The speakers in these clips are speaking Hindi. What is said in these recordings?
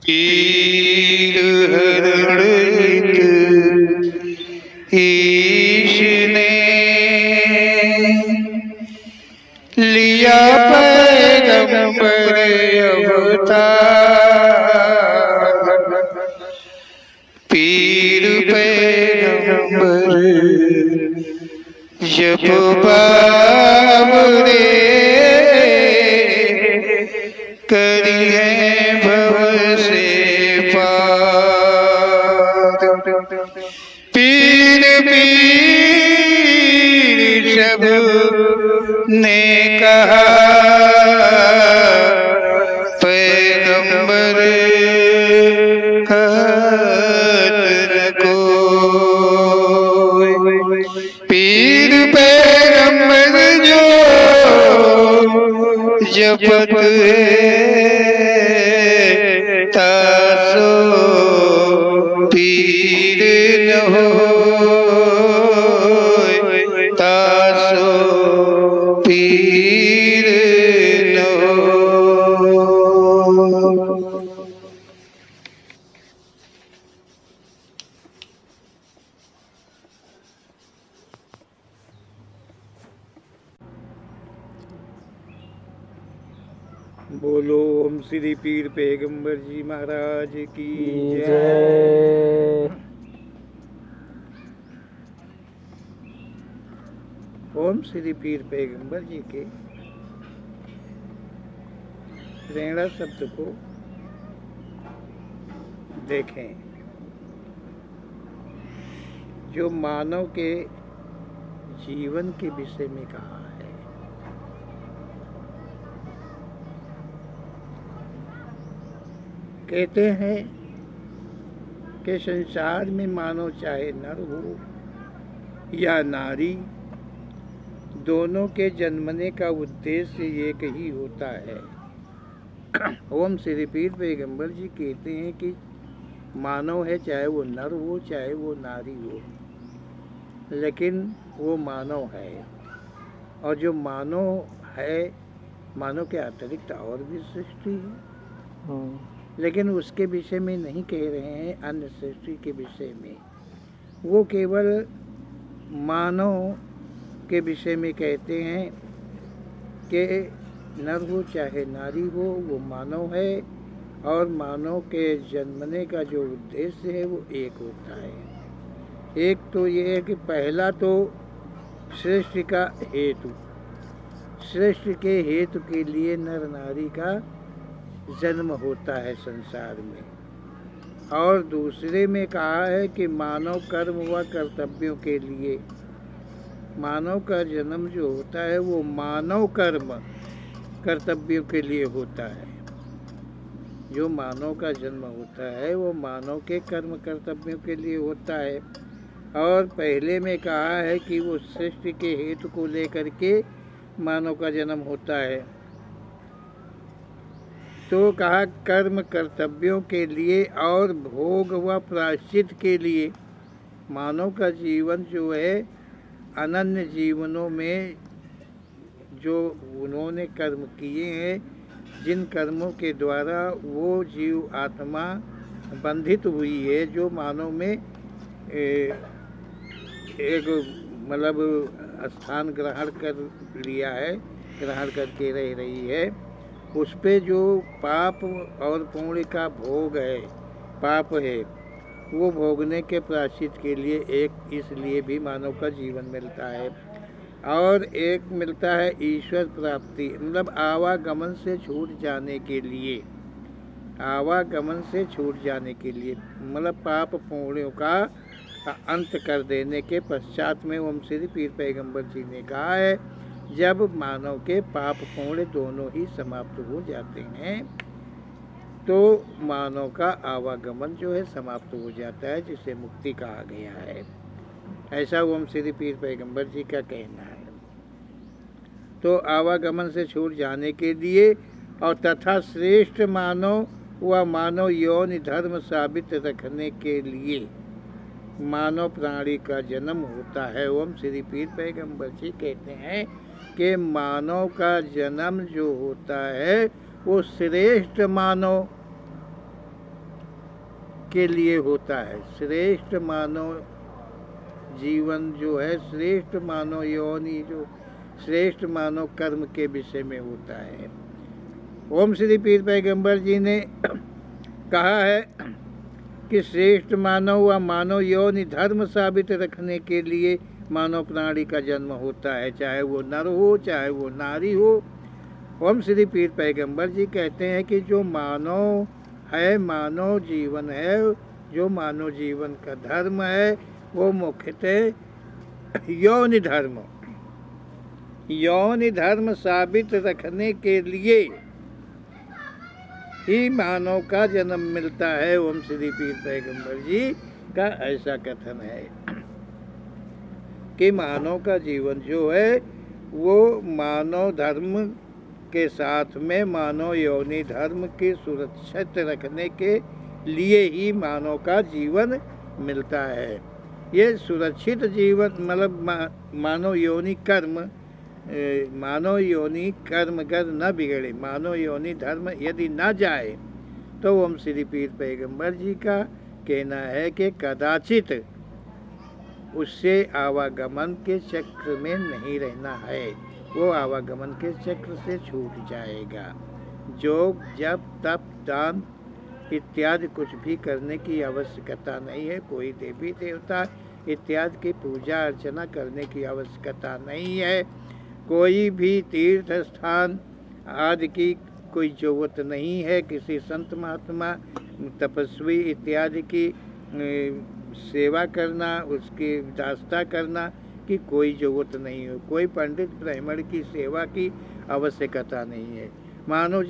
पीर हरण ईश ने लिया पैगंबर अवतार। पीर पैगंबर जब बाबरे करी है भव से पार। पीर पीर सब ने कहा पैगंबर पीर पैगंबर जो जपत तासो पीर न हो तासो पीर न हो। बोलो ओम श्री पीर पैगंबर जी महाराज की जय। ओम श्री पीर पैगंबर जी के प्रेरणा शब्द को देखें जो मानव के जीवन के विषय में कहा है। कहते हैं कि संसार में मानव चाहे नर हो या नारी, दोनों के जन्मने का उद्देश्य एक ही होता है। ओम श्री पीर पैगंबर जी कहते हैं कि मानव है, चाहे वो नर हो चाहे वो नारी हो, लेकिन वो मानव है। और जो मानव है, मानव के अतिरिक्त और भी सृष्टि है, लेकिन उसके विषय में नहीं कह रहे हैं, अन्य सृष्टि के विषय में। वो केवल मानव के विषय में कहते हैं कि नर हो चाहे नारी हो, वो मानव है। और मानव के जन्मने का जो उद्देश्य है वो एक होता है। एक तो ये है कि पहला तो सृष्टि का हेतु, सृष्टि के हेतु के लिए नर नारी का जन्म होता है संसार में। और दूसरे में कहा है कि मानव कर्म व कर्तव्यों के लिए, मानव का जन्म जो होता है वो मानव कर्म कर्तव्यों के लिए होता है। जो मानव का जन्म होता है वो मानव के कर्म कर्तव्यों के लिए होता है। और पहले में कहा है कि वो सृष्टि के हेतु को लेकर के मानव का जन्म होता है। तो कहा कर्म कर्तव्यों के लिए और भोग व प्रायश्चित के लिए। मानव का जीवन जो है, अनन्य जीवनों में जो उन्होंने कर्म किए हैं, जिन कर्मों के द्वारा वो जीव आत्मा बंधित हुई है, जो मानव में एक मतलब स्थान ग्रहण कर लिया है, ग्रहण करके रह रही है, उस पे जो पाप और पुण्य का भोग है, पाप है, वो भोगने के प्रायश्चित के लिए एक इसलिए भी मानव का जीवन मिलता है। और एक मिलता है ईश्वर प्राप्ति, मतलब आवागमन से छूट जाने के लिए, आवागमन से छूट जाने के लिए, मतलब पाप पुण्यों का अंत कर देने के पश्चात में ओम श्री पीर पैगंबर जी ने कहा है, जब मानव के पाप पुण्य दोनों ही समाप्त हो जाते हैं तो मानव का आवागमन जो है समाप्त हो जाता है, जिसे मुक्ति कहा गया है। ऐसा ओम श्री पीर पैगंबर जी का कहना है। तो आवागमन से छूट जाने के लिए और तथा श्रेष्ठ मानव व मानव यौन धर्म साबित रखने के लिए मानव प्राणी का जन्म होता है। ओम श्री पीर पैगंबर जी कहते हैं कि मानव का जन्म जो होता है वो श्रेष्ठ मानव के लिए होता है। श्रेष्ठ मानव जीवन जो है, श्रेष्ठ मानव योनि जो श्रेष्ठ मानव कर्म के विषय में होता है। ओम श्री पीर पैगंबर जी ने कहा है कि श्रेष्ठ मानव व मानव योनि धर्म साबित रखने के लिए मानव प्राणी का जन्म होता है, चाहे वो नर हो चाहे वो नारी हो। ओम श्री पीर पैगंबर जी कहते हैं कि जो मानव है, मानव जीवन है, जो मानव जीवन का धर्म है वो मुख्यतः यौन धर्म साबित रखने के लिए ही मानव का जन्म मिलता है। ओम श्री पीर पैगंबर जी का ऐसा कथन है कि मानव का जीवन जो है वो मानव धर्म के साथ में मानव योनि धर्म की सुरक्षित रखने के लिए ही मानव का जीवन मिलता है। ये सुरक्षित जीवन मतलब मानव योनि कर्म कर न बिगड़े, मानव योनि धर्म यदि न जाए तो ओम श्री पीर पैगंबर जी का कहना है कि कदाचित उससे आवागमन के चक्र में नहीं रहना है, वो आवागमन के चक्र से छूट जाएगा। योग, जप, तप, दान इत्यादि कुछ भी करने की आवश्यकता नहीं है। कोई देवी देवता इत्यादि की पूजा अर्चना करने की आवश्यकता नहीं है। कोई भी तीर्थ स्थान आदि की कोई जरूरत नहीं है। किसी संत महात्मा तपस्वी इत्यादि की सेवा करना, उसकी दास्ता करना की कोई जरूरत नहीं है। कोई पंडित ब्राह्मण की सेवा की आवश्यकता नहीं है। मानव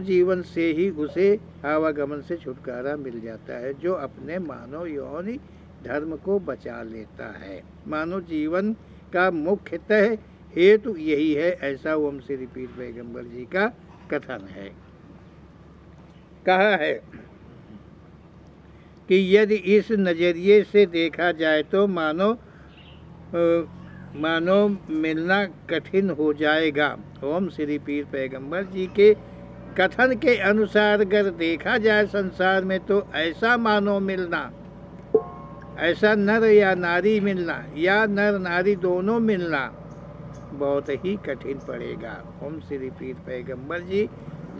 जीवन से ही उसे आवागमन से छुटकारा मिल जाता है, जो अपने मानव योनि धर्म को बचा लेता है। मानव जीवन का मुख्यतः हेतु यही है, ऐसा ओम श्री पीर पैगंबर जी का कथन है। कहा है कि यदि इस नज़रिए से देखा जाए तो मानव मिलना कठिन हो जाएगा। ओम श्री पीर पैगंबर जी के कथन के अनुसार अगर देखा जाए संसार में तो ऐसा मानव मिलना, ऐसा नर या नारी मिलना या नर नारी दोनों मिलना बहुत ही कठिन पड़ेगा। ओम श्री पीर पैगंबर जी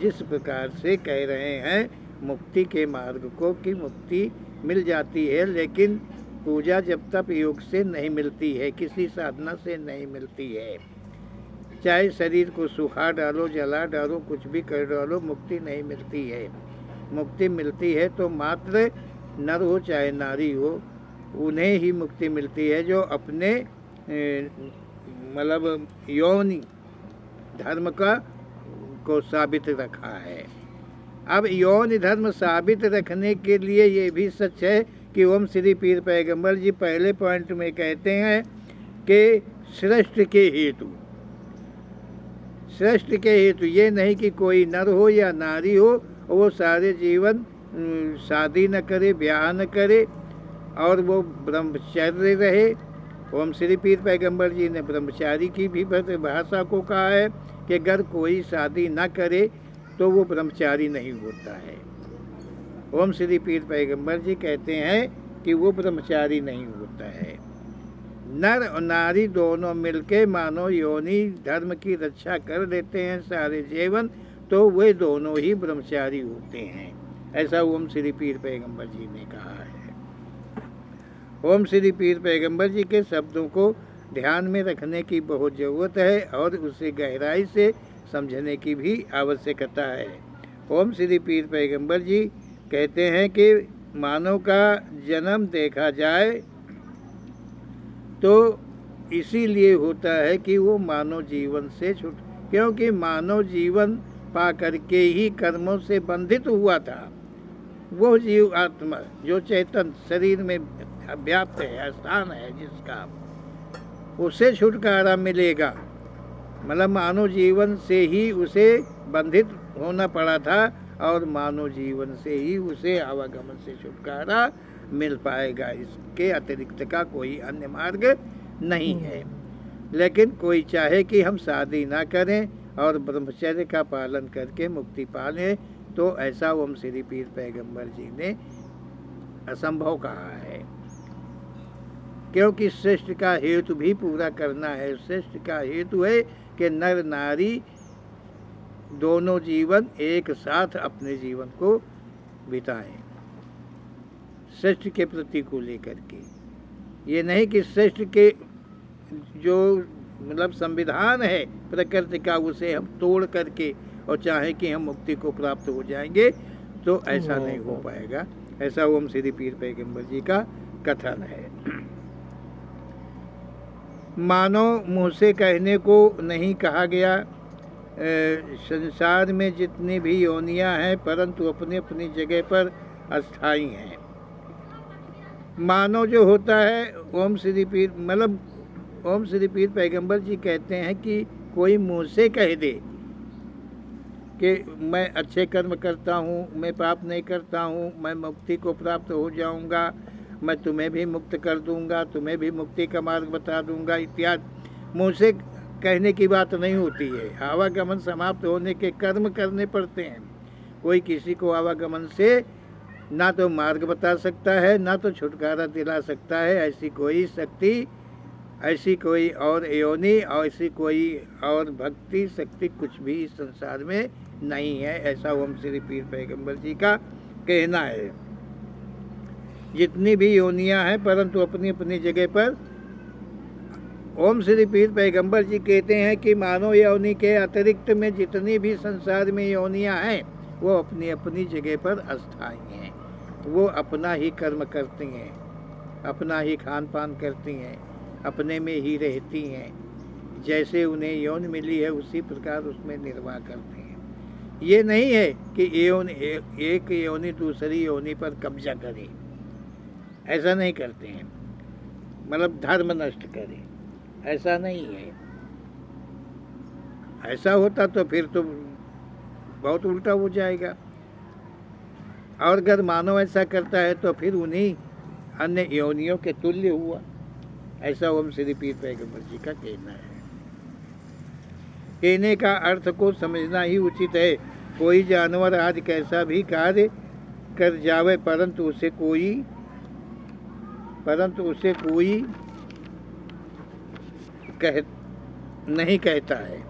जिस प्रकार से कह रहे हैं मुक्ति के मार्ग को कि मुक्ति मिल जाती है, लेकिन पूजा जब तक योग से नहीं मिलती है, किसी साधना से नहीं मिलती है। चाहे शरीर को सुखा डालो, जला डालो, कुछ भी कर डालो, मुक्ति नहीं मिलती है। मुक्ति मिलती है तो मात्र नर हो चाहे नारी हो, उन्हें ही मुक्ति मिलती है जो अपने मतलब योनि धर्म को साबित रखा है। अब यौन धर्म साबित रखने के लिए ये भी सच है कि ओम श्री पीर पैगंबर जी पहले पॉइंट में कहते हैं कि श्रेष्ठ के हेतु ये नहीं कि कोई नर हो या नारी हो वो सारे जीवन शादी न करे, ब्याह न करे और वो ब्रह्मचर्य रहे। ओम श्री पीर पैगंबर जी ने ब्रह्मचारी की भी भाषा को कहा है कि अगर कोई शादी न करे तो वो ब्रह्मचारी नहीं होता है। ओम श्री पीर पैगंबर जी कहते हैं कि वो ब्रह्मचारी नहीं होता है। नर और नारी दोनों मिलके मानव योनि धर्म की रक्षा कर लेते हैं सारे जीवन, तो वे दोनों ही ब्रह्मचारी होते हैं, ऐसा ओम श्री पीर पैगंबर जी ने कहा है। ओम श्री पीर पैगंबर जी के शब्दों को ध्यान में रखने की बहुत ज़रूरत है और उसे गहराई से समझने की भी आवश्यकता है। ओम श्री पीर पैगंबर जी कहते हैं कि मानव का जन्म देखा जाए तो इसीलिए होता है कि वो मानव जीवन से क्योंकि मानव जीवन पा करके ही कर्मों से बंधित हुआ था। वो जीव आत्मा जो चेतन शरीर में व्याप्त है, स्थान है जिसका, उसे छुटकारा मिलेगा। मतलब मानव जीवन से ही उसे बंधित होना पड़ा था और मानव जीवन से ही उसे आवागमन से छुटकारा मिल पाएगा। इसके अतिरिक्त का कोई अन्य मार्ग नहीं है। लेकिन कोई चाहे कि हम शादी ना करें और ब्रह्मचर्य का पालन करके मुक्ति पा लें, तो ऐसा ओम श्री पीर पैगंबर जी ने असंभव कहा है, क्योंकि श्रेष्ठ का हेतु भी पूरा करना है। श्रेष्ठ का हेतु है कि नर नारी दोनों जीवन एक साथ अपने जीवन को बिताएं, श्रेष्ठ के प्रति को लेकर के। ये नहीं कि श्रेष्ठ के जो मतलब संविधान है प्रकृति का, उसे हम तोड़ करके और चाहे कि हम मुक्ति को प्राप्त हो जाएंगे, तो ऐसा नहीं हो पाएगा। ऐसा ओम श्री पीर पैगंबर जी का कथन है। मानो मुँह से कहने को नहीं कहा गया, संसार में जितनी भी योनियां हैं परंतु अपनी अपनी जगह पर अस्थाई हैं। मानो जो होता है ओम श्री पीर मतलब ओम श्री पीर पैगंबर जी कहते हैं कि कोई मुँह से कह दे कि मैं अच्छे कर्म करता हूँ, मैं पाप नहीं करता हूँ, मैं मुक्ति को प्राप्त हो जाऊँगा, मैं तुम्हें भी मुक्त कर दूँगा, तुम्हें भी मुक्ति का मार्ग बता दूँगा इत्यादि मुँह से कहने की बात नहीं होती है। आवागमन समाप्त होने के कर्म करने पड़ते हैं। कोई किसी को आवागमन से ना तो मार्ग बता सकता है, ना तो छुटकारा दिला सकता है। ऐसी कोई शक्ति, ऐसी कोई और योनि, ऐसी कोई और भक्ति शक्ति कुछ भी इस संसार में नहीं है। ऐसा ओम श्री पीर पैगंबर जी का कहना है। जितनी भी योनियां हैं परंतु अपनी अपनी जगह पर। ओम श्री पीर पैगंबर जी कहते हैं कि मानव योनि के अतिरिक्त में जितनी भी संसार में योनियां हैं वो अपनी अपनी जगह पर अस्थायी हैं। वो अपना ही कर्म करती हैं, अपना ही खान पान करती हैं, अपने में ही रहती हैं। जैसे उन्हें यौन मिली है उसी प्रकार उसमें निर्वाह करते हैं। ये नहीं है कि एक योनि दूसरी योनि पर कब्जा करे, ऐसा नहीं करते हैं, मतलब धर्म नष्ट करे, ऐसा नहीं है। ऐसा होता तो फिर तो बहुत उल्टा हो जाएगा। और अगर मानव ऐसा करता है तो फिर उन्हीं अन्य योनियों के तुल्य हुआ। ऐसा ओम श्री पीर पैगंबर जी का कहना है। कहने का अर्थ को समझना ही उचित है। कोई जानवर आज कैसा भी कार्य कर जावे परंतु उसे कोई नहीं कहता है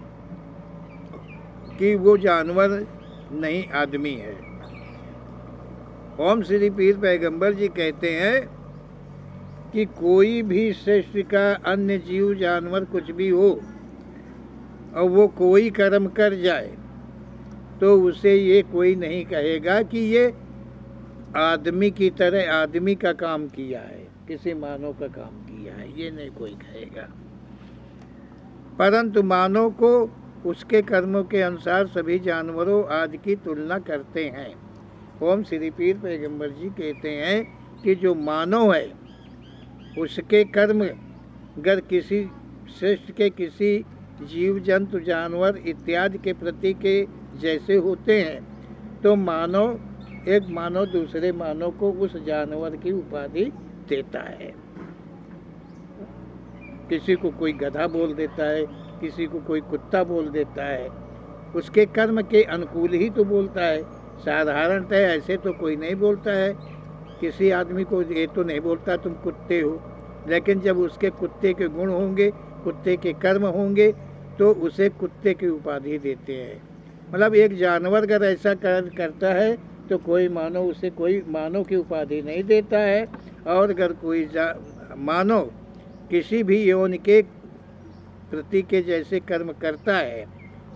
कि वो जानवर नहीं आदमी है। ओम श्री पीर पैगंबर जी कहते हैं कि कोई भी श्रेष्ठ का अन्य जीव जानवर कुछ भी हो और वो कोई कर्म कर जाए तो उसे ये कोई नहीं कहेगा कि ये आदमी की तरह आदमी का काम किया है, किसी मानव का काम किया है, ये नहीं कोई कहेगा। परंतु मानव को उसके कर्मों के अनुसार सभी जानवरों आदि की तुलना करते हैं। ओम श्री पीर पैगंबर जी कहते हैं कि जो मानव है उसके कर्म अगर किसी श्रेष्ठ के किसी जीव जंतु जानवर इत्यादि के प्रति के जैसे होते हैं तो एक मानव दूसरे मानव को उस जानवर की उपाधि देता है। किसी को कोई गधा बोल देता है, किसी को कोई कुत्ता बोल देता है, उसके कर्म के अनुकूल ही तो बोलता है। साधारणतः ऐसे तो कोई नहीं बोलता है। किसी आदमी को ये तो नहीं बोलता तुम कुत्ते हो, लेकिन जब उसके कुत्ते के गुण होंगे, कुत्ते के कर्म होंगे तो उसे कुत्ते की उपाधि देते हैं। मतलब एक जानवर अगर ऐसा करता है तो कोई मानव उसे कोई मानव की उपाधि नहीं देता है। और अगर कोई मानव किसी भी यौन के प्रति के जैसे कर्म करता है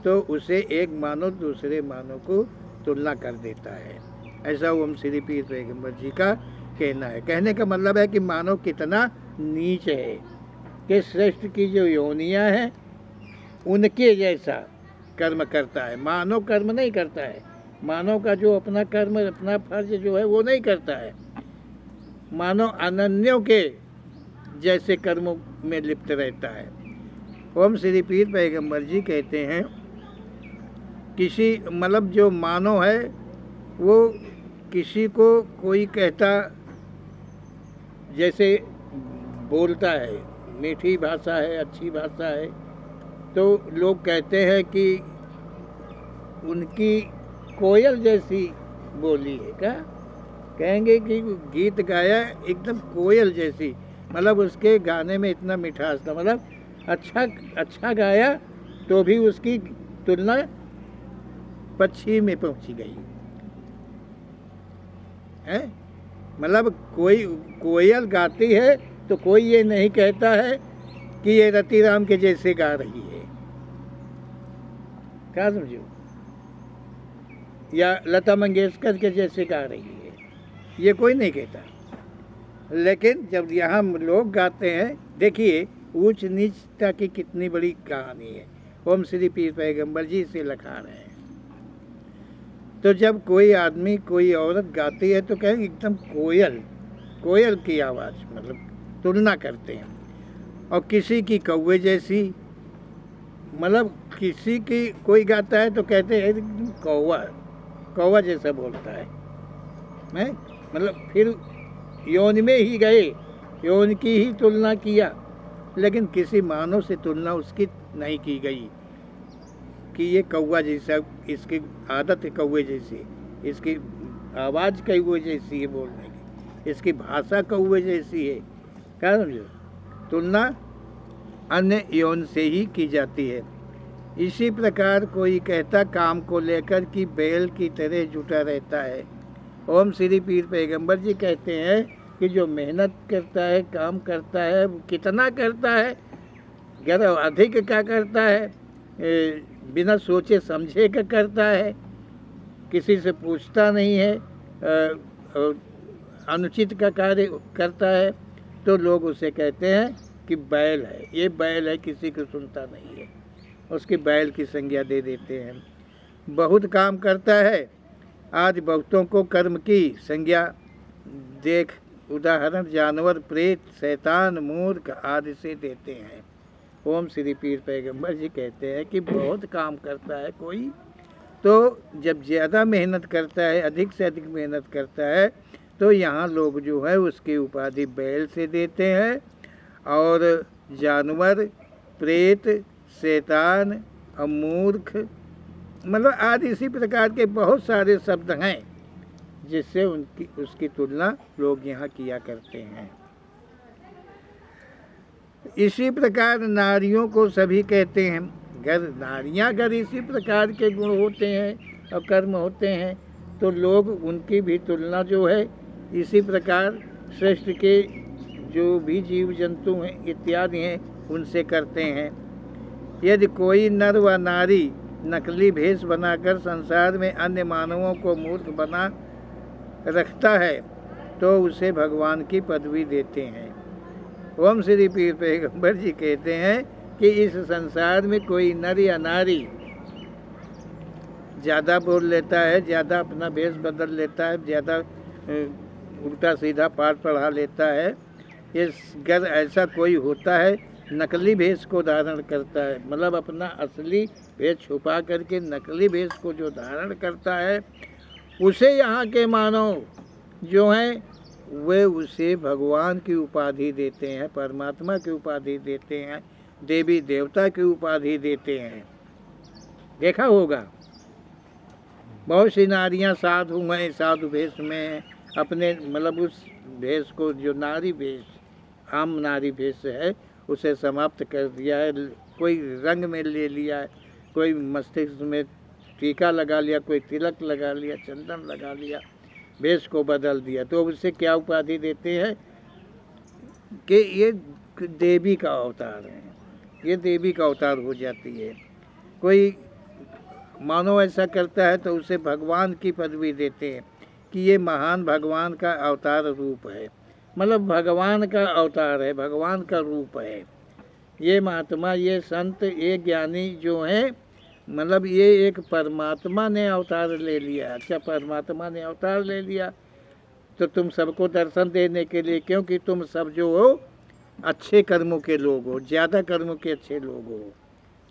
तो उसे एक मानव दूसरे मानव को तुलना कर देता है। ऐसा ओम श्री पीर पैगंबर जी का कहना है। कहने का मतलब है कि मानव कितना नीच है कि श्रेष्ठ की जो योनियां हैं उनके जैसा कर्म करता है। मानव कर्म नहीं करता है। मानव का जो अपना कर्म अपना फर्ज जो है वो नहीं करता है। मानव अनन्यों के जैसे कर्मों में लिप्त रहता है। ओम श्री पीर पैगंबर जी कहते हैं किसी मतलब जो मानव है वो किसी को कोई कहता जैसे बोलता है, मीठी भाषा है, अच्छी भाषा है, तो लोग कहते हैं कि उनकी कोयल जैसी बोली है। क्या कहेंगे कि गीत गाया एकदम कोयल जैसी, मतलब उसके गाने में इतना मिठास था, मतलब अच्छा गाया तो भी उसकी तुलना पक्षी में पहुंची गई है। मतलब कोई कोयल गाती है तो कोई ये नहीं कहता है कि ये रतिराम के जैसे गा रही है, क्या समझो, या लता मंगेशकर के जैसे गा रही है, ये कोई नहीं कहता। लेकिन जब यहाँ लोग गाते हैं, देखिए ऊंच नीचता की कितनी बड़ी कहानी है, ओम श्री पीर पैगंबर जी से लिखा रहे हैं। तो जब कोई आदमी कोई औरत गाती है तो कहेंगे एकदम कोयल की आवाज़, मतलब तुलना करते हैं। और किसी की कौवे जैसी, मतलब किसी की कोई गाता है तो कहते हैं एकदम कौवा जैसा बोलता है। मतलब फिर यौन में ही गए, यौन की ही तुलना किया, लेकिन किसी मानव से तुलना उसकी नहीं की गई कि ये कौवा जैसा, इसकी आदत है कौवे जैसी, इसकी आवाज़ कौवे जैसी है बोलने की, इसकी भाषा कौवे जैसी है। क्या समझो, तुलना अन्य यौन से ही की जाती है। इसी प्रकार कोई कहता काम को लेकर कि बैल की तरह जुटा रहता है। ओम श्री पीर पैगंबर जी कहते हैं कि जो मेहनत करता है, काम करता है, वो कितना करता है, ज़्यादा अधिक क्या करता है, बिना सोचे समझे का करता है, किसी से पूछता नहीं है, अनुचित का कार्य करता है, तो लोग उसे कहते हैं कि बैल है, ये बैल है, किसी को सुनता नहीं है, उसकी बैल की संज्ञा दे देते हैं। बहुत काम करता है, आज बहुतों को कर्म की संज्ञा देख उदाहरण जानवर, प्रेत, शैतान, मूर्ख आदि से देते हैं। ओम श्री पीर पैगंबर जी कहते हैं कि बहुत काम करता है कोई, तो जब ज़्यादा मेहनत करता है, अधिक से अधिक मेहनत करता है, तो यहाँ लोग जो है उसकी उपाधि बैल से देते हैं। और जानवर, प्रेत, शैतान, मूर्ख, मतलब आदि इसी प्रकार के बहुत सारे शब्द हैं जिससे उसकी तुलना लोग यहाँ किया करते हैं। इसी प्रकार नारियों को सभी कहते हैं। नारियाँ अगर इसी प्रकार के गुण होते हैं और कर्म होते हैं तो लोग उनकी भी तुलना जो है इसी प्रकार श्रेष्ठ के जो भी जीव जंतु हैं इत्यादि हैं उनसे करते हैं। यदि कोई नर व नारी नकली भेष बनाकर संसार में अन्य मानवों को मूर्ख बना रखता है तो उसे भगवान की पदवी देते हैं। ओम श्री पीर पैगंबर जी कहते हैं कि इस संसार में कोई नर या नारी ज़्यादा बोल लेता है, ज़्यादा अपना भेष बदल लेता है, ज़्यादा उल्टा सीधा पाठ पढ़ा लेता है, अगर ऐसा कोई होता है नकली भेष को धारण करता है, मतलब अपना असली भेष छुपा करके नकली भेष को जो धारण करता है, उसे यहाँ के मानव जो हैं वे उसे भगवान की उपाधि देते हैं, परमात्मा की उपाधि देते हैं, देवी देवता की उपाधि देते हैं। देखा होगा बहुत सी नारियाँ साधु हैं, साधु भेष में अपने मतलब उस भेष को जो नारी भेष, आम नारी भेष है, उसे समाप्त कर दिया है, कोई रंग में ले लिया है, कोई मस्तिष्क में टीका लगा लिया, कोई तिलक लगा लिया, चंदन लगा लिया, भेष को बदल दिया, तो उससे क्या उपाधि देते हैं कि ये देवी का अवतार है, ये देवी का अवतार हो जाती है। कोई मानो ऐसा करता है तो उसे भगवान की पदवी देते हैं कि ये महान भगवान का अवतार रूप है, मतलब भगवान का अवतार है, भगवान का रूप है। ये महात्मा, ये संत, ये ज्ञानी जो हैं, मतलब ये एक परमात्मा ने अवतार ले लिया। अच्छा, परमात्मा ने अवतार ले लिया तो तुम सबको दर्शन देने के लिए, क्योंकि तुम सब जो हो अच्छे कर्मों के लोग हो, ज़्यादा कर्मों के अच्छे लोग हो,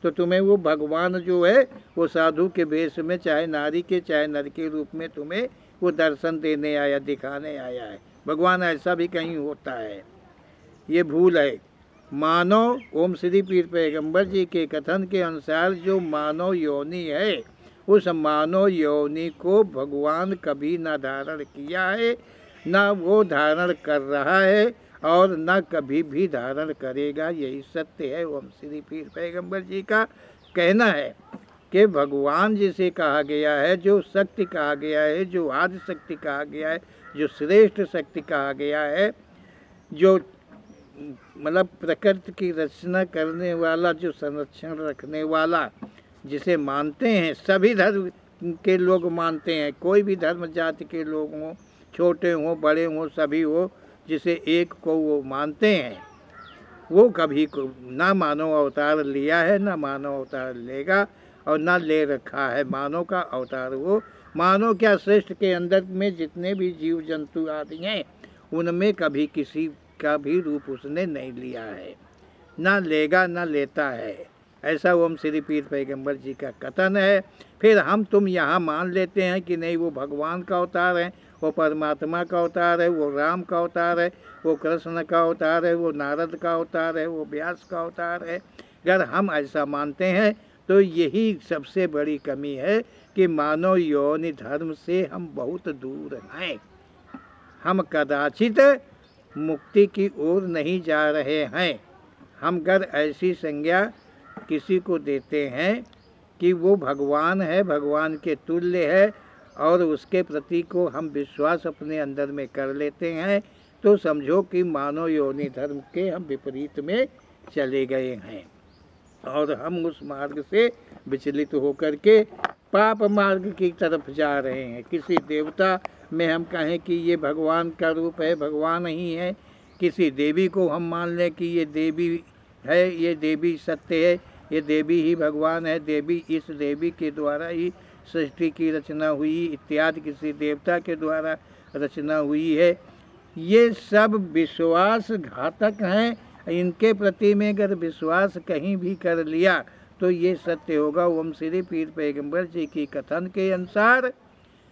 तो तुम्हें वो भगवान जो है वो साधु के वेश में, चाहे नारी के चाहे नर के रूप में तुम्हें वो दर्शन देने आया, दिखाने आया है। भगवान ऐसा भी कहीं होता है, ये भूल है। मानव ओम श्री पीर पैगंबर जी के कथन के अनुसार जो मानव योनि है उस मानव योनि को भगवान कभी न धारण किया है, न वो धारण कर रहा है और न कभी भी धारण करेगा। यही सत्य है। ओम श्री पीर पैगंबर जी का कहना है कि भगवान जिसे कहा गया है, जो शक्ति कहा गया है, जो आदि शक्ति कहा गया है, जो श्रेष्ठ शक्ति कहा गया है, जो मतलब प्रकृति की रचना करने वाला, जो संरक्षण रखने वाला, जिसे मानते हैं सभी धर्म के लोग मानते हैं, कोई भी धर्म जाति के लोग हों, छोटे हों बड़े हों, सभी हो, जिसे एक को वो मानते हैं, वो कभी को ना मानव अवतार लिया है, ना मानव अवतार लेगा और ना ले रखा है। मानव का अवतार वो, मानव क्या श्रेष्ठ के अंदर में जितने भी जीव जंतु आदि हैं, उनमें कभी किसी का भी रूप उसने नहीं लिया है, ना लेगा ना लेता है। ऐसा ओम श्री पीर पैगंबर जी का कथन है। फिर हम तुम यहाँ मान लेते हैं कि नहीं, वो भगवान का अवतार है, वो परमात्मा का अवतार है, वो राम का अवतार है, वो कृष्ण का अवतार है, वो नारद का अवतार है, वो व्यास का अवतार है। अगर हम ऐसा मानते हैं तो यही सबसे बड़ी कमी है कि मानव योनि धर्म से हम बहुत दूर हैं। हम कदाचित मुक्ति की ओर नहीं जा रहे हैं। हम अगर ऐसी संज्ञा किसी को देते हैं कि वो भगवान है, भगवान के तुल्य है, और उसके प्रति को हम विश्वास अपने अंदर में कर लेते हैं, तो समझो कि मानव योनि धर्म के हम विपरीत में चले गए हैं और हम उस मार्ग से विचलित होकर के पाप मार्ग की तरफ जा रहे हैं। किसी देवता में हम कहें कि ये भगवान का रूप है, भगवान ही है। किसी देवी को हम मान लें कि ये देवी है, ये देवी सत्य है, ये देवी ही भगवान है, देवी इस देवी के द्वारा ही सृष्टि की रचना हुई इत्यादि, किसी देवता के द्वारा रचना हुई है। ये सब विश्वासघातक हैं। इनके प्रति में अगर विश्वास कहीं भी कर लिया तो ये सत्य होगा ओम श्री पीर पैगंबर जी की कथन के अनुसार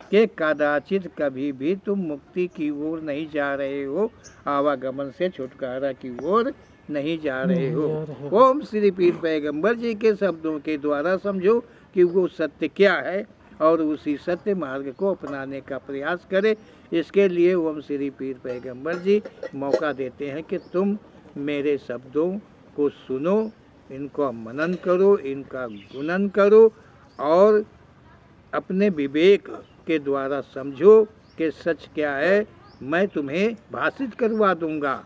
कि कदाचित कभी भी तुम मुक्ति की ओर नहीं जा रहे हो, आवागमन से छुटकारा की ओर नहीं जा रहे हो। ओम श्री पीर पैगंबर जी के शब्दों के द्वारा समझो कि वो सत्य क्या है और उसी सत्य मार्ग को अपनाने का प्रयास करे। इसके लिए ओम श्री पीर पैगंबर जी मौका देते हैं कि तुम मेरे शब्दों को सुनो, इनको मनन करो, इनका गुणन करो और अपने विवेक के द्वारा समझो कि सच क्या है। मैं तुम्हें भाषित करवा दूंगा।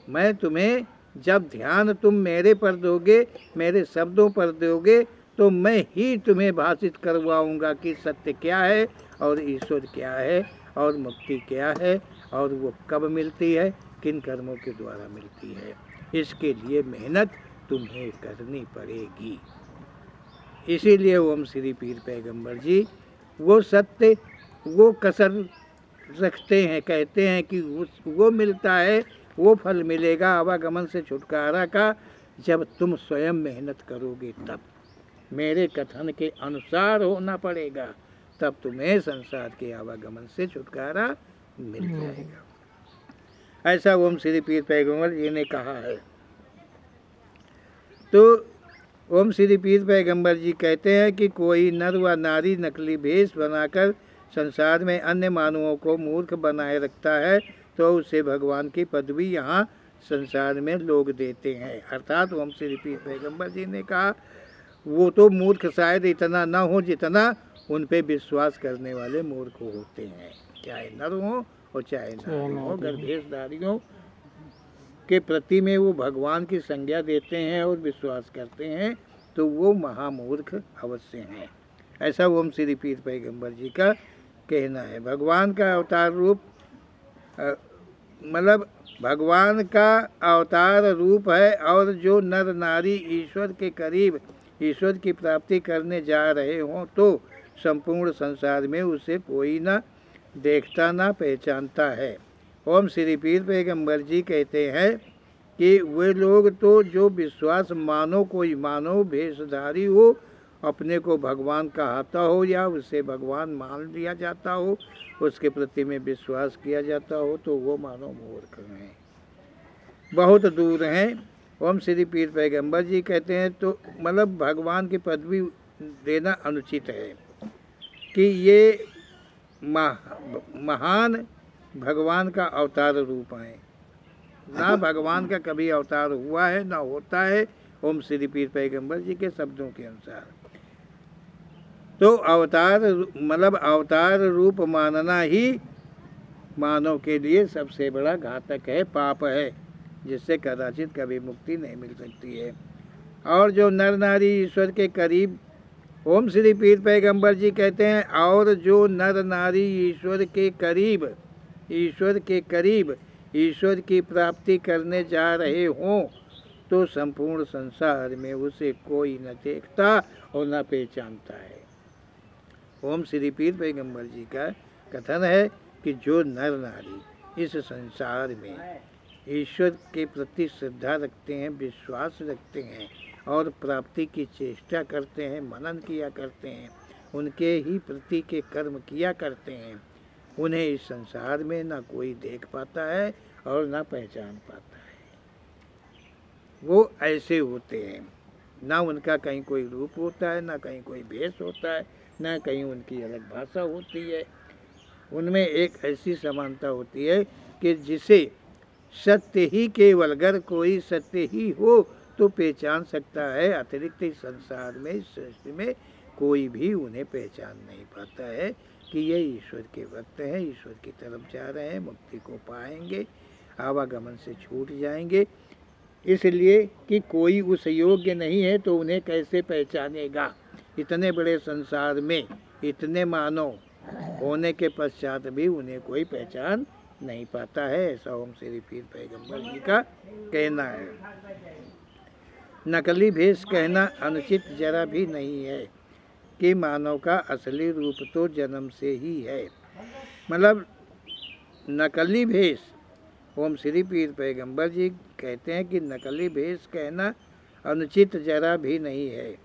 मैं तुम्हें जब ध्यान तुम मेरे पर दोगे, मेरे शब्दों पर दोगे, तो मैं ही तुम्हें भाषित करवाऊंगा कि सत्य क्या है और ईश्वर क्या है और मुक्ति क्या है और वो कब मिलती है, किन कर्मों के द्वारा मिलती है। इसके लिए मेहनत तुम्हें करनी पड़ेगी। इसीलिए ओम श्री पीर पैगंबर जी वो सत्य, वो कसर रखते हैं, कहते हैं कि वो मिलता है, वो फल मिलेगा आवागमन से छुटकारा का जब तुम स्वयं मेहनत करोगे। तब मेरे कथन के अनुसार होना पड़ेगा, तब तुम्हें संसार के आवागमन से छुटकारा मिल जाएगा। ऐसा ओम श्री पीर पैगंबर जी ने कहा है। तो ओम श्री पीर पैगंबर जी कहते हैं कि कोई नर व नारी नकली भेष बनाकर संसार में अन्य मानवों को मूर्ख बनाए रखता है तो उसे भगवान की पदवी यहाँ संसार में लोग देते हैं। अर्थात ओम श्री पीर पैगंबर जी ने कहा वो तो मूर्ख शायद इतना न हो जितना उन पे विश्वास करने वाले मूर्ख होते हैं, चाहे नर हो और चाहे नारी हो। अगर भेषधारियों के प्रति में वो भगवान की संज्ञा देते हैं और विश्वास करते हैं तो वो महामूर्ख अवश्य हैं। ऐसा ओम श्री पीर पैगंबर जी का कहना है। भगवान का अवतार रूप मतलब भगवान का अवतार रूप है और जो नर नारी ईश्वर के करीब ईश्वर की प्राप्ति करने जा रहे हों तो संपूर्ण संसार में उसे कोई ना देखता ना पहचानता है। ओम श्री पीर पैगंबर जी कहते हैं कि वे लोग तो जो विश्वास मानो कोई मानव भेषधारी हो, अपने को भगवान कहता हो या उसे भगवान मान लिया जाता हो, उसके प्रति में विश्वास किया जाता हो, तो वो मानव मूर्ख हैं, बहुत दूर हैं। ओम श्री पीर पैगंबर जी कहते हैं तो मतलब भगवान की पदवी देना अनुचित है कि ये महान भगवान का अवतार रूप है। ना भगवान का कभी अवतार हुआ है ना होता है, ओम श्री पीर पैगंबर जी के शब्दों के अनुसार। तो अवतार मतलब अवतार रूप मानना ही मानव के लिए सबसे बड़ा घातक है, पाप है, जिससे कदाचित कभी मुक्ति नहीं मिल सकती है। और जो नर नारी ईश्वर के करीब, ओम श्री पीर पैगंबर जी कहते हैं, और जो नर नारी ईश्वर के करीब ईश्वर की प्राप्ति करने जा रहे हों, तो संपूर्ण संसार में उसे कोई न देखता और न पहचानता है। ओम श्री पीर पैगंबर जी का कथन है कि जो नर नारी इस संसार में ईश्वर के प्रति श्रद्धा रखते हैं, विश्वास रखते हैं और प्राप्ति की चेष्टा करते हैं, मनन किया करते हैं, उनके ही प्रति के कर्म किया करते हैं, उन्हें इस संसार में ना कोई देख पाता है और ना पहचान पाता है। वो ऐसे होते हैं, ना उनका कहीं कोई रूप होता है, ना कहीं कोई भेष होता है, ना कहीं उनकी अलग भाषा होती है। उनमें एक ऐसी समानता होती है कि जिसे सत्य ही केवल, अगर कोई सत्य ही हो तो पहचान सकता है, अतिरिक्त इस संसार में, इस सृष्टि में कोई भी उन्हें पहचान नहीं पाता है कि ये ईश्वर के भक्त हैं, ईश्वर की तरफ जा रहे हैं, मुक्ति को पाएंगे, आवागमन से छूट जाएंगे। इसलिए कि कोई उस योग्य नहीं है तो उन्हें कैसे पहचानेगा। इतने बड़े संसार में इतने मानव होने के पश्चात भी उन्हें कोई पहचान नहीं पाता है, ऐसा ओम श्री पीर पैगंबर जी का कहना है। नकली भेष कहना अनुचित जरा भी नहीं है कि मानव का असली रूप तो जन्म से ही है। मतलब नकली भेष, ओम श्री पीर पैगंबर जी कहते हैं कि नकली भेष कहना अनुचित जरा भी नहीं है।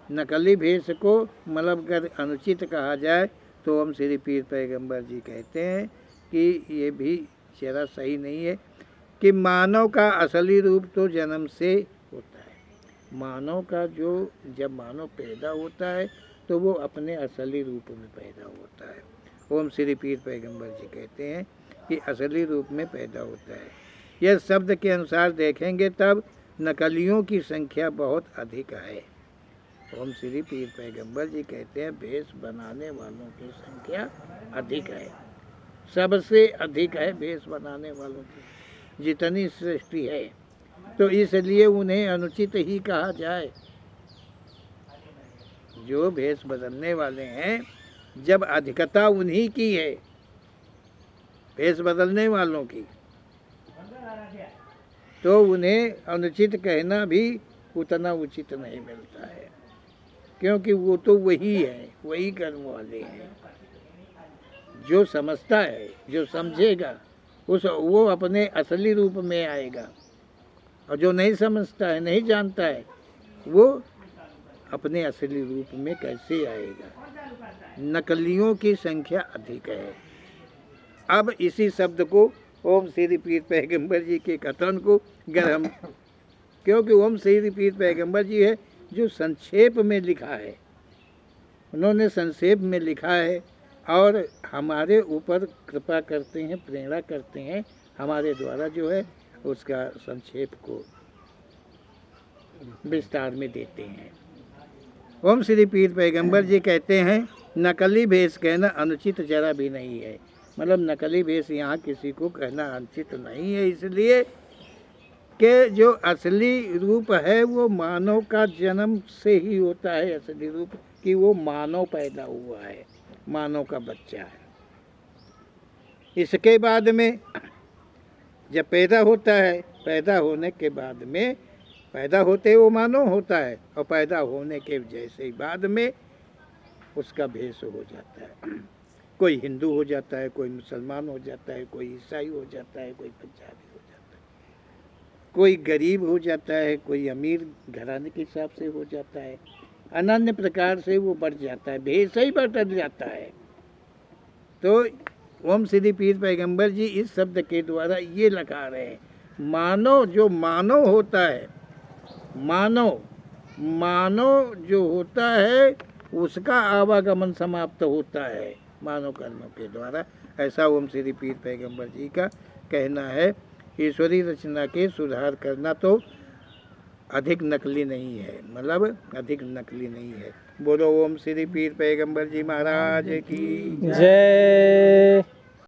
नकली भेष को मतलब अगर अनुचित कहा जाए तो ओम श्री पीर पैगंबर जी कहते हैं कि ये भी जरा सही नहीं है कि मानव का असली रूप तो जन्म से होता है। मानव का जो, जब मानव पैदा होता है तो वो अपने असली रूप में पैदा होता है। ओम श्री पीर पैगंबर जी कहते हैं कि असली रूप में पैदा होता है। यह शब्द के अनुसार देखेंगे तब नकलियों की संख्या बहुत अधिक है। ओम श्री पीर पैगंबर जी कहते हैं भेष बनाने वालों की संख्या अधिक है, सबसे अधिक है भेष बनाने वालों की जितनी सृष्टि है। तो इसलिए उन्हें अनुचित ही कहा जाए। जो भेष बदलने वाले हैं, जब अधिकता उन्हीं की है भेष बदलने वालों की, तो उन्हें अनुचित कहना भी उतना उचित नहीं मिलता है, क्योंकि वो तो वही है, वही कर्म वाले हैं। जो समझता है, जो समझेगा, वो अपने असली रूप में आएगा, और जो नहीं समझता है, नहीं जानता है, वो अपने असली रूप में कैसे आएगा। नकलियों की संख्या अधिक है। अब इसी शब्द को, ओम श्री पीर पैगंबर जी के कथन को अगर हम, क्योंकि ओम श्री पीर पैगंबर जी है जो संक्षेप में लिखा है, उन्होंने संक्षेप में लिखा है और हमारे ऊपर कृपा करते हैं, प्रेरणा करते हैं, हमारे द्वारा जो है उसका संक्षेप को विस्तार में देते हैं। ओम श्री पीर पैगंबर जी कहते हैं नकली भेष कहना अनुचित जरा भी नहीं है। मतलब नकली भेष यहाँ किसी को कहना अनुचित नहीं है, इसलिए कि जो असली रूप है वो मानव का जन्म से ही होता है। असली रूप कि वो मानव पैदा हुआ है, मानव का बच्चा है। इसके बाद में जब पैदा होता है, पैदा होने के बाद में, पैदा होते वो मानव होता है और पैदा होने के जैसे ही बाद में उसका भेष हो जाता है। कोई हिंदू हो जाता है, कोई मुसलमान हो जाता है, कोई ईसाई हो जाता है, कोई पंजाबी हो जाता है, कोई गरीब हो जाता है, कोई अमीर घराने के हिसाब से हो जाता है। अनन्य प्रकार से वो बढ़ जाता है, भेष ही बदल जाता है। तो ओम श्री पीर पैगंबर जी इस शब्द के द्वारा ये लगा रहे हैं, मानव जो मानव होता है, मानव मानव जो होता है उसका आवागमन समाप्त होता है मानव कर्मों के द्वारा। ऐसा ओम श्री पीर पैगंबर जी का कहना है। ईश्वरी रचना के सुधार करना तो अधिक नकली नहीं है, मतलब अधिक नकली नहीं है। बोलो ओम श्री पीर पैगंबर जी महाराज की जय।